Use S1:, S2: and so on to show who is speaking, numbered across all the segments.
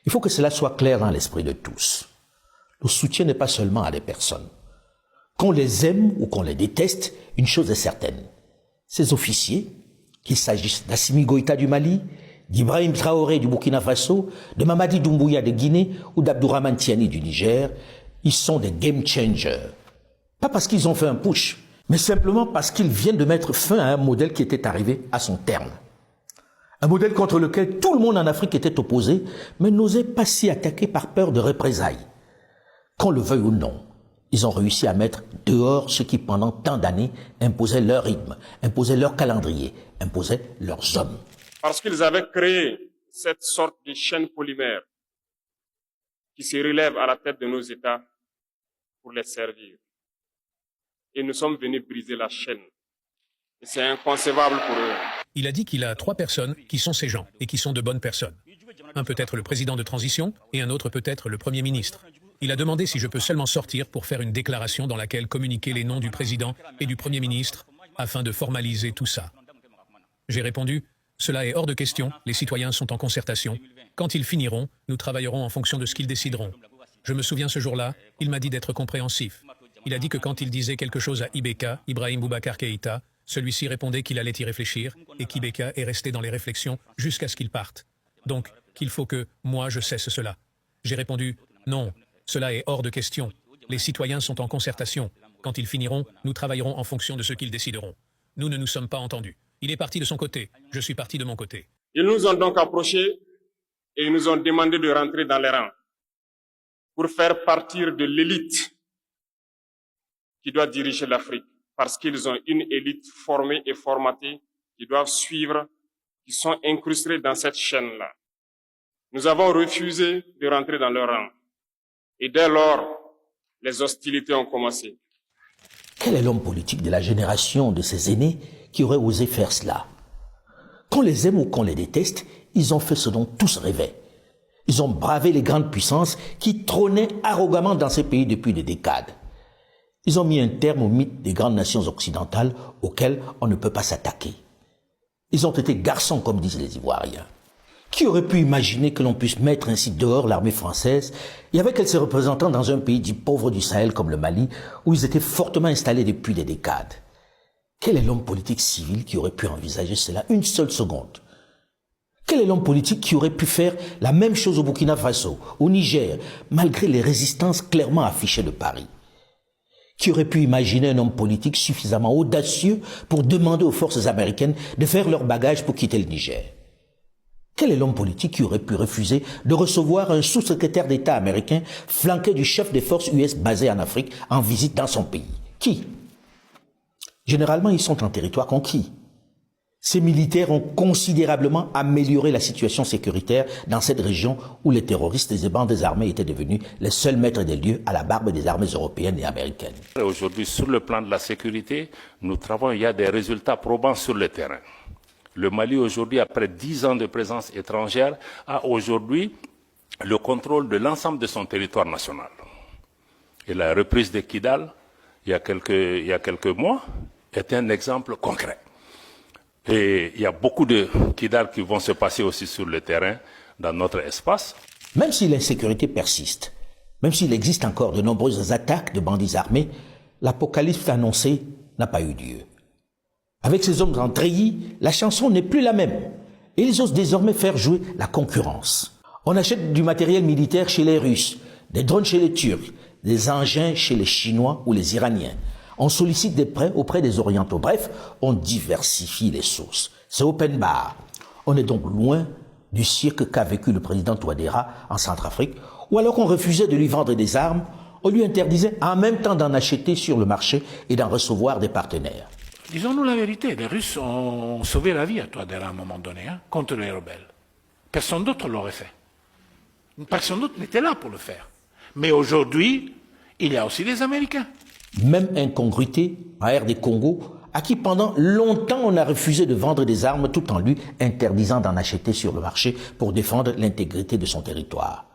S1: Il faut que cela soit clair dans l'esprit de tous. Le soutien n'est pas seulement à des personnes. Qu'on les aime ou qu'on les déteste, une chose est certaine. Ces officiers, qu'il s'agisse d'Assimi Goïta du Mali, d'Ibrahim Traoré du Burkina Faso, de Mamadi Doumbouya de Guinée ou d'Abdourahmane Tiani du Niger, ils sont des game changers. Pas parce qu'ils ont fait un push, mais simplement parce qu'ils viennent de mettre fin à un modèle qui était arrivé à son terme. Un modèle contre lequel tout le monde en Afrique était opposé, mais n'osait pas s'y attaquer par peur de représailles. Qu'on le veuille ou non, ils ont réussi à mettre dehors ceux qui pendant tant d'années imposaient leur rythme, imposaient leur calendrier, imposaient leurs hommes.
S2: Parce qu'ils avaient créé cette sorte de chaîne polymère qui se relève à la tête de nos États pour les servir. Et nous sommes venus briser la chaîne. Et c'est inconcevable pour eux.
S3: Il a dit qu'il a 3 personnes qui sont ces gens et qui sont de bonnes personnes. Un peut être le président de transition et un autre peut être le Premier ministre. Il a demandé si je peux seulement sortir pour faire une déclaration dans laquelle communiquer les noms du président et du Premier ministre afin de formaliser tout ça. J'ai répondu, cela est hors de question, les citoyens sont en concertation. Quand ils finiront, nous travaillerons en fonction de ce qu'ils décideront. Je me souviens ce jour-là, il m'a dit d'être compréhensif. Il a dit que quand il disait quelque chose à Ibeka, Ibrahim Boubacar Keïta, celui-ci répondait qu'il allait y réfléchir et qu'Ibeka est resté dans les réflexions jusqu'à ce qu'il parte. Donc, qu'il faut que, moi, je cesse cela. J'ai répondu, non, cela est hors de question. Les citoyens sont en concertation. Quand ils finiront, nous travaillerons en fonction de ce qu'ils décideront. Nous ne nous sommes pas entendus. Il est parti de son côté, je suis parti de mon côté.
S2: Ils nous ont donc approchés et ils nous ont demandé de rentrer dans les rangs pour faire partir de l'élite qui doit diriger l'Afrique, parce qu'ils ont une élite formée et formatée qui doivent suivre, qui sont incrustés dans cette chaîne-là. Nous avons refusé de rentrer dans leur rang. Et dès lors, les hostilités ont commencé.
S1: Quel est l'homme politique de la génération de ces aînés qui aurait osé faire cela? Qu'on les aime ou qu'on les déteste, ils ont fait ce dont tous rêvaient. Ils ont bravé les grandes puissances qui trônaient arrogamment dans ces pays depuis des décades. Ils ont mis un terme au mythe des grandes nations occidentales auxquelles on ne peut pas s'attaquer. Ils ont été garçons, comme disent les Ivoiriens. Qui aurait pu imaginer que l'on puisse mettre ainsi dehors l'armée française et avec elle ses représentants dans un pays dit pauvre du Sahel comme le Mali, où ils étaient fortement installés depuis des décades? Quel est l'homme politique civil qui aurait pu envisager cela une seule seconde? Quel est l'homme politique qui aurait pu faire la même chose au Burkina Faso, au Niger, malgré les résistances clairement affichées de Paris? Qui aurait pu imaginer un homme politique suffisamment audacieux pour demander aux forces américaines de faire leur bagage pour quitter le Niger? Quel est l'homme politique qui aurait pu refuser de recevoir un sous-secrétaire d'État américain flanqué du chef des forces US basé en Afrique en visite dans son pays? Qui? Généralement, ils sont en territoire conquis. Ces militaires ont considérablement amélioré la situation sécuritaire dans cette région où les terroristes et les bandes armées étaient devenus les seuls maîtres des lieux à la barbe des armées européennes et américaines.
S4: Aujourd'hui, sur le plan de la sécurité, nous travaillons, il y a des résultats probants sur le terrain. Le Mali, aujourd'hui, après 10 ans de présence étrangère, a aujourd'hui le contrôle de l'ensemble de son territoire national. Et la reprise de Kidal, il y a quelques mois, est un exemple concret. Et il y a beaucoup de Kidal qui vont se passer aussi sur le terrain, dans notre espace.
S1: Même si l'insécurité persiste, même s'il existe encore de nombreuses attaques de bandits armés, l'apocalypse annoncée n'a pas eu lieu. Avec ces hommes en treillis, la chanson n'est plus la même. Et ils osent désormais faire jouer la concurrence. On achète du matériel militaire chez les Russes, des drones chez les Turcs, des engins chez les Chinois ou les Iraniens. On sollicite des prêts auprès des Orientaux. Bref, on diversifie les sources. C'est open bar. On est donc loin du cirque qu'a vécu le président Touadéra en Centrafrique, ou alors qu'on refusait de lui vendre des armes, on lui interdisait en même temps d'en acheter sur le marché et d'en recevoir des partenaires.
S5: Disons-nous la vérité, les Russes ont sauvé la vie à Touadéra à un moment donné, contre les rebelles. Personne d'autre l'aurait fait. Personne d'autre n'était là pour le faire. Mais aujourd'hui, il y a aussi les Américains.
S1: Même incongruité en RD Congo, à qui pendant longtemps on a refusé de vendre des armes tout en lui interdisant d'en acheter sur le marché pour défendre l'intégrité de son territoire.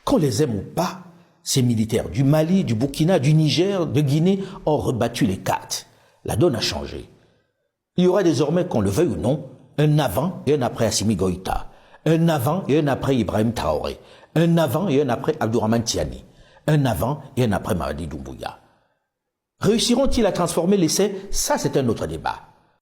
S1: Qu'on les aime ou pas, ces militaires du Mali, du Burkina, du Niger, de Guinée ont rebattu les cartes. La donne a changé. Il y aura désormais, qu'on le veuille ou non, un avant et un après Assimi Goïta, Un avant et un après Ibrahim Traoré. Un avant et un après Abdourahmane Tiani. Un avant et un après Mamadi Doumbouya. Réussiront-ils à transformer l'essai? Ça, c'est un autre débat.